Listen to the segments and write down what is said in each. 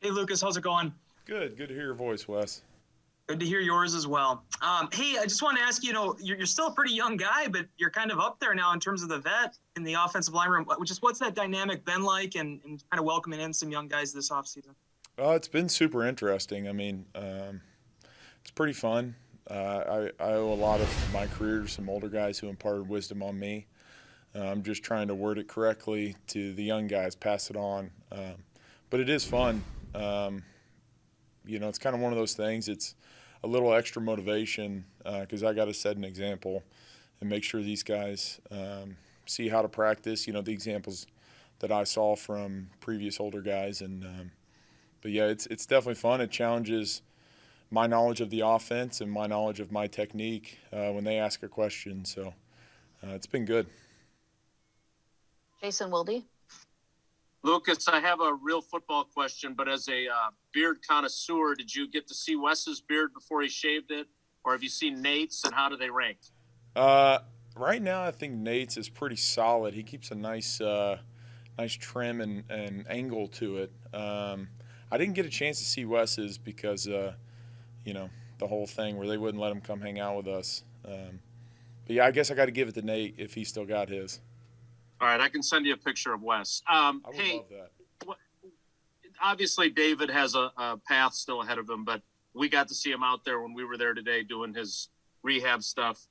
Hey, Lucas, how's it going? Good to hear your voice, Wes. Good to hear yours as well. Hey, I just want to ask you're still a pretty young guy, but you're kind of up there now in terms of the vet in the offensive line room. What's that dynamic been like and kind of welcoming in some young guys this offseason? It's been super interesting. It's pretty fun. I owe a lot of my career to some older guys who imparted wisdom on me. I'm just trying to word it correctly to the young guys, pass it on. But it is fun. It's kind of one of those things. It's a little extra motivation because I got to set an example and make sure these guys see how to practice. The examples that I saw from previous older guys. But yeah, it's definitely fun. It challenges my knowledge of the offense and my knowledge of my technique when they ask a question. So it's been good. Jason Wilde. Lucas, I have a real football question, but as a beard connoisseur, did you get to see Wes's beard before he shaved it, or have you seen Nate's, and how do they rank? Right now, I think Nate's is pretty solid. He keeps a nice trim and angle to it. I didn't get a chance to see Wes's because, the whole thing where they wouldn't let him come hang out with us. But yeah, I guess I got to give it to Nate if he still got his. All right, I can send you a picture of Wes. I would love that. Obviously, David has a path still ahead of him, but we got to see him out there when we were there today doing his rehab stuff.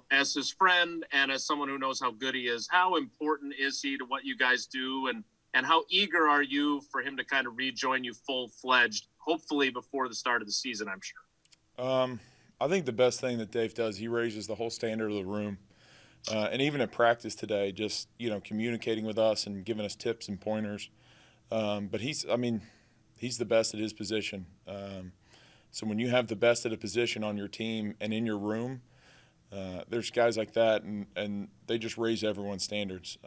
As his friend and as someone who knows how good he is, how important is he to what you guys do, and how eager are you for him to kind of rejoin you full-fledged, hopefully before the start of the season, I'm sure? I think the best thing that Dave does, he raises the whole standard of the room. And even at practice today, just, communicating with us and giving us tips and pointers. But he's the best at his position. So when you have the best at a position on your team and in your room, there's guys like that, and they just raise everyone's standards.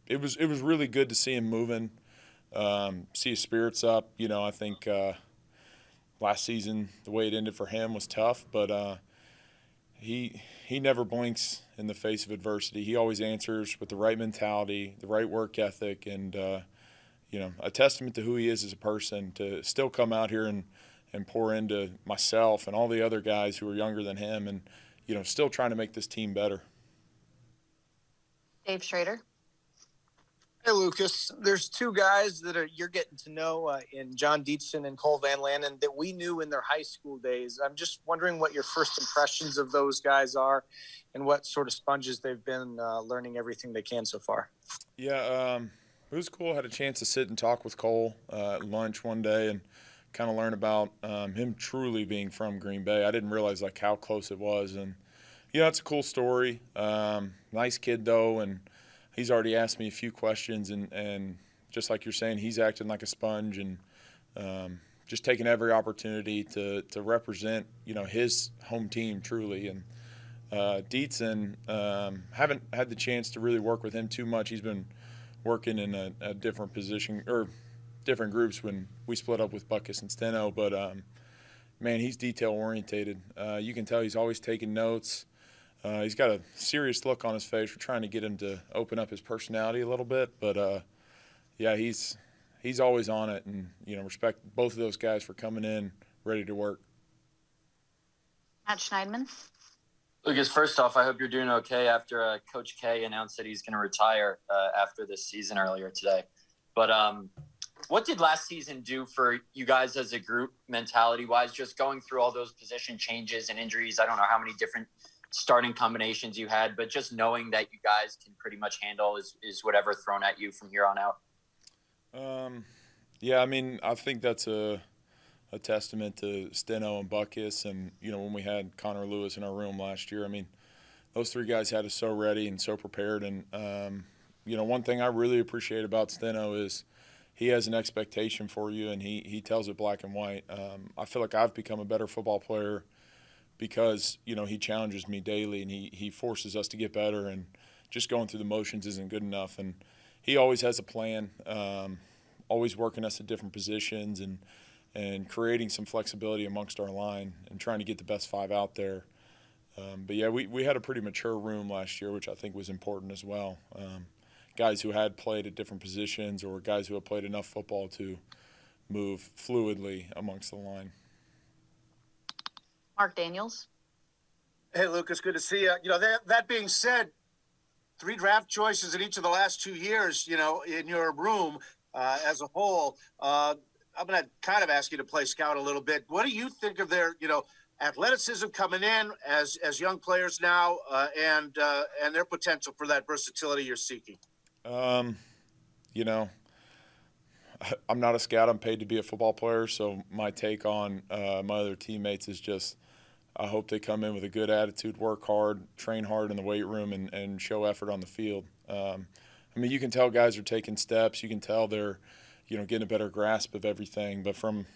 It was really good to see him moving, see his spirits up. I think last season the way it ended for him was tough, but he never blinks in the face of adversity. He always answers with the right mentality, the right work ethic, and a testament to who he is as a person to still come out here and pour into myself and all the other guys who are younger than him and, still trying to make this team better. Dave Schrader. Hey, Lucas. There's two guys that you're getting to know in John Dietzen and Cole VanLandon that we knew in their high school days. I'm just wondering what your first impressions of those guys are and what sort of sponges they've been learning everything they can so far. Yeah, it was cool. I had a chance to sit and talk with Cole at lunch one day and kind of learn about him truly being from Green Bay. I didn't realize how close it was, and it's a cool story. Nice kid though, and he's already asked me a few questions, and just like you're saying, he's acting like a sponge and just taking every opportunity to represent his home team truly. And Dietzen, haven't had the chance to really work with him too much. He's been working in a different position or different groups when we split up with Buckus and Steno, but man, he's detail orientated. You can tell he's always taking notes. He's got a serious look on his face. We're trying to get him to open up his personality a little bit, but yeah, he's always on it, and respect both of those guys for coming in ready to work. Matt Schneidman. Lucas, first off, I hope you're doing okay after Coach K announced that he's going to retire after this season earlier today. But what did last season do for you guys as a group, mentality-wise, just going through all those position changes and injuries? I don't know how many different starting combinations you had, but just knowing that you guys can pretty much handle is whatever thrown at you from here on out. Yeah, I think that's a testament to Steno and Buckus, and when we had Connor Lewis in our room last year, those three guys had us so ready and so prepared. And one thing I really appreciate about Steno is he has an expectation for you, and he tells it black and white. I feel like I've become a better football player because he challenges me daily, and he forces us to get better, and just going through the motions isn't good enough. And he always has a plan, always working us at different positions and creating some flexibility amongst our line and trying to get the best five out there. But yeah, we had a pretty mature room last year, which I think was important as well. Guys who had played at different positions or guys who had played enough football to move fluidly amongst the line. Mark Daniels. Hey, Lucas, good to see you. That being said, 3 draft choices in each of the last 2 years, in your room as a whole. I'm going to kind of ask you to play scout a little bit. What do you think of their, athleticism coming in as young players now and their potential for that versatility you're seeking? I'm not a scout. I'm paid to be a football player. So my take on my other teammates is just I hope they come in with a good attitude, work hard, train hard in the weight room, and show effort on the field. You can tell guys are taking steps. You can tell they're, getting a better grasp of everything. But from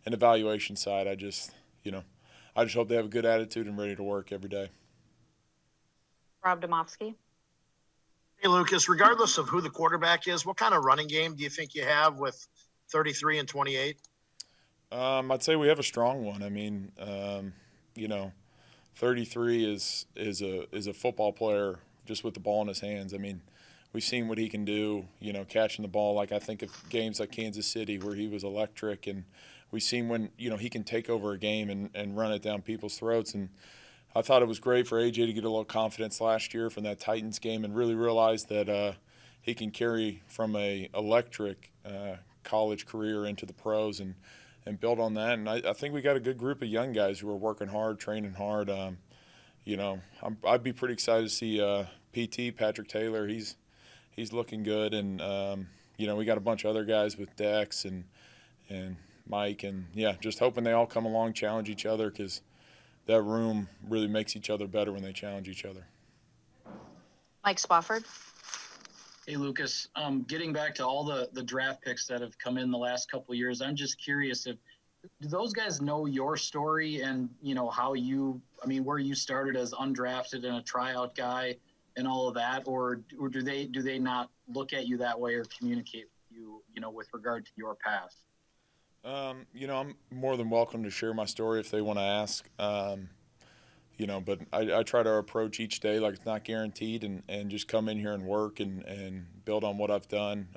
an evaluation side, I just hope they have a good attitude and ready to work every day. Rob Domofsky. Hey, Lucas, regardless of who the quarterback is, what kind of running game do you think you have with 33 and 28? I'd say we have a strong one. 33 is a football player just with the ball in his hands. We've seen what he can do, catching the ball. Like I think of games like Kansas City where he was electric, and we've seen when, he can take over a game and run it down people's throats. And I thought it was great for AJ to get a little confidence last year from that Titans game and really realize that he can carry from a electric college career into the pros and build on that. And I think we got a good group of young guys who are working hard, training hard. I'd be pretty excited to see PT, Patrick Taylor. He's looking good. And, we got a bunch of other guys with Dex and Mike. And, just hoping they all come along, challenge each other, because that room really makes each other better when they challenge each other. Mike Spofford. Hey, Lucas, getting back to all the draft picks that have come in the last couple of years, I'm just curious do those guys know your story and, how where you started as undrafted and a tryout guy and all of that, or do they not look at you that way or communicate with you, with regard to your past? I'm more than welcome to share my story if they want to ask. But I try to approach each day like it's not guaranteed and just come in here and work and build on what I've done.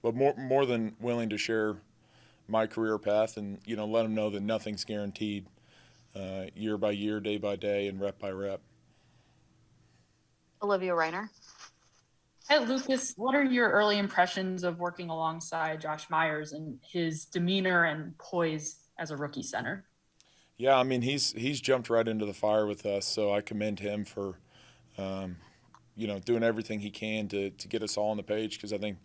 But more than willing to share my career path and, let them know that nothing's guaranteed year by year, day by day, and rep by rep. Olivia Reiner. Hey, Lucas, what are your early impressions of working alongside Josh Meyers and his demeanor and poise as a rookie center? Yeah, he's jumped right into the fire with us, so I commend him for, doing everything he can to get us all on the page, because I think,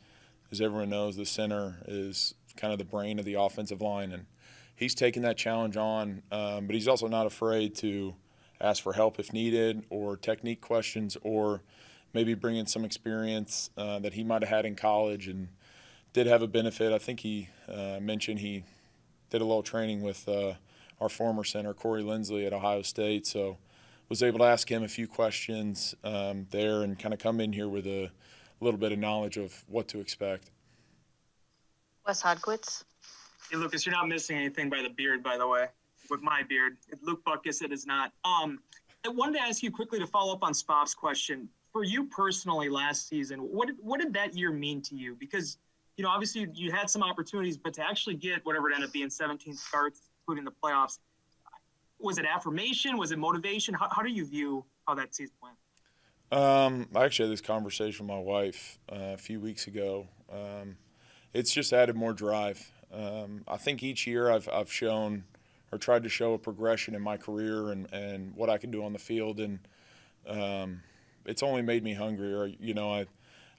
as everyone knows, the center is kind of the brain of the offensive line, and he's taken that challenge on, but he's also not afraid to ask for help if needed, or technique questions, or maybe bring in some experience that he might have had in college and did have a benefit. I think he mentioned he did a little training with our former center, Corey Lindsley, at Ohio State, so was able to ask him a few questions there and kind of come in here with a little bit of knowledge of what to expect. Wes Hodkwitz. Hey, Lucas, you're not missing anything by the beard, by the way, with my beard. Luke Buckus, it is not. I wanted to ask you quickly to follow up on Spop's question. For you personally last season, what did that year mean to you? Because, obviously you had some opportunities, but to actually get whatever it ended up being 17 starts, including the playoffs, was it affirmation? Was it motivation? How do you view how that season went? I actually had this conversation with my wife a few weeks ago. It's just added more drive. I think each year I've shown or tried to show a progression in my career and what I can do on the field, and it's only made me hungrier.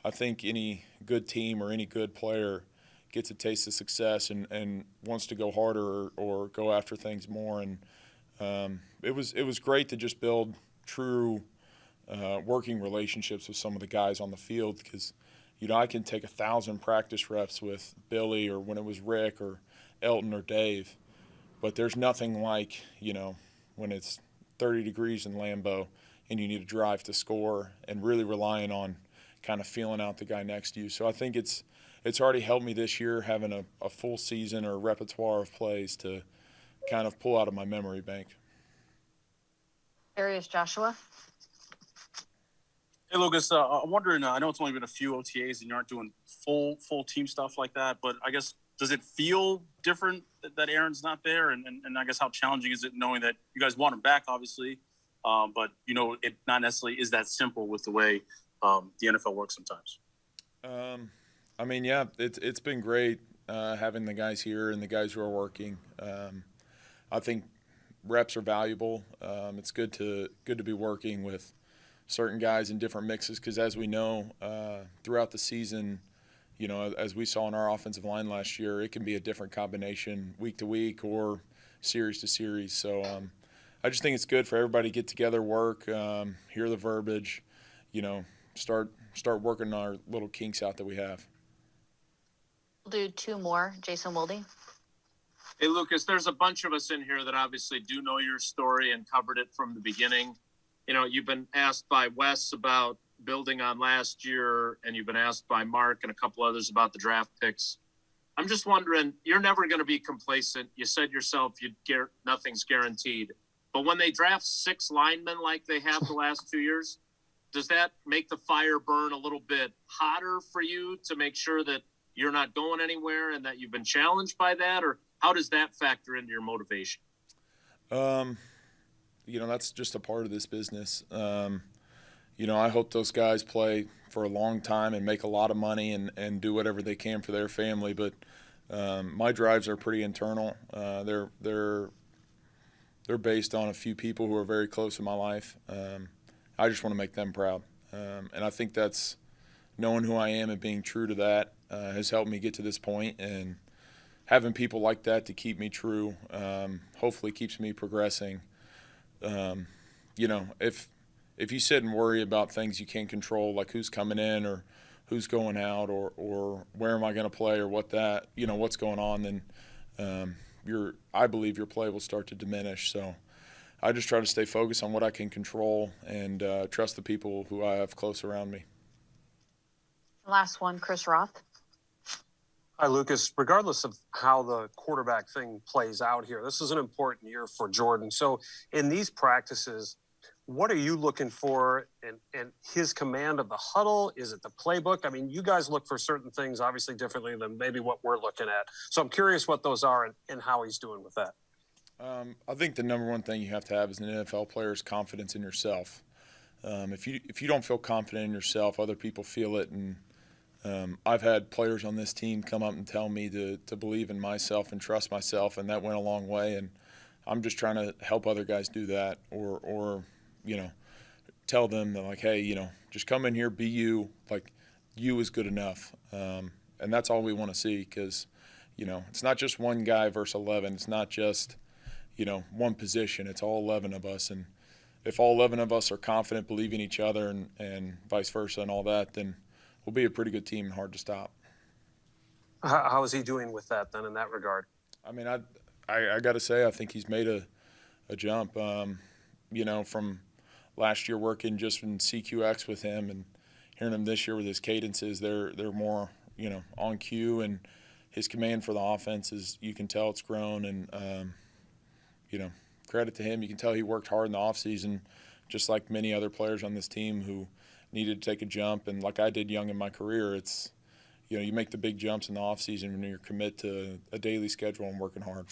I think any good team or any good player gets a taste of success and wants to go harder or go after things more. And it was great to just build true working relationships with some of the guys on the field, because I can take 1,000 practice reps with Billy, or when it was Rick or Elton or Dave, but there's nothing like when it's 30 degrees in Lambeau and you need to drive to score, and really relying on kind of feeling out the guy next to you. So I think it's already helped me this year, having a full season or repertoire of plays to kind of pull out of my memory bank. Darius Joshua. Hey, Lucas, I'm wondering, I know it's only been a few OTAs and you aren't doing full team stuff like that, but I guess Does it feel different that Aaron's not there? And I guess how challenging is it knowing that you guys want him back, obviously, but it not necessarily is that simple with the way the NFL works sometimes. Yeah, it's been great having the guys here and the guys who are working. I think reps are valuable. It's good to be working with certain guys in different mixes because, as we know, throughout the season, as we saw in our offensive line last year, it can be a different combination week to week or series to series. So I just think it's good for everybody to get together, work, hear the verbiage, start working our little kinks out that we have. We'll do two more. Jason Wilde. Hey, Lucas, there's a bunch of us in here that obviously do know your story and covered it from the beginning. You've been asked by Wess about building on last year, and you've been asked by Mark and a couple others about the draft picks. I'm just wondering, you're never going to be complacent. You said yourself nothing's guaranteed. But when they draft 6 linemen like they have the last 2 years, does that make the fire burn a little bit hotter for you to make sure that you're not going anywhere and that you've been challenged by that? Or how does that factor into your motivation? That's just a part of this business. I hope those guys play for a long time and make a lot of money and do whatever they can for their family. But my drives are pretty internal. They're based on a few people who are very close in my life. I just want to make them proud. And I think that's knowing who I am and being true to that has helped me get to this point. And having people like that to keep me true hopefully keeps me progressing. If you sit and worry about things you can't control, like who's coming in or who's going out or where am I going to play or what's going on, then I believe your play will start to diminish. So I just try to stay focused on what I can control and trust the people who I have close around me. Last one, Chris Roth. Hi, Lucas. Regardless of how the quarterback thing plays out here, this is an important year for Jordan. So in these practices, what are you looking for in his command of the huddle? Is it the playbook? I mean, you guys look for certain things obviously differently than maybe what we're looking at. So I'm curious what those are and how he's doing with that. I think the number one thing you have to have as an NFL player is confidence in yourself. If you don't feel confident in yourself, other people feel it. And I've had players on this team come up and tell me to believe in myself and trust myself, and that went a long way. And I'm just trying to help other guys do that or tell them that, like, hey, just come in here, be you. Like, you is good enough. And that's all we want to see because, it's not just one guy versus 11. It's not just, one position. It's all 11 of us. And if all 11 of us are confident, believe in each other and vice versa and all that, then we'll be a pretty good team and hard to stop. How is he doing with that then in that regard? I mean, I got to say, I think he's made a jump, from last year working just in CQX with him and hearing him this year with his cadences. They're more, on cue, and his command for the offense is, you can tell it's grown. And, credit to him. You can tell he worked hard in the offseason, just like many other players on this team who needed to take a jump. And like I did young in my career, it's, you make the big jumps in the offseason when you're committed to a daily schedule and working hard.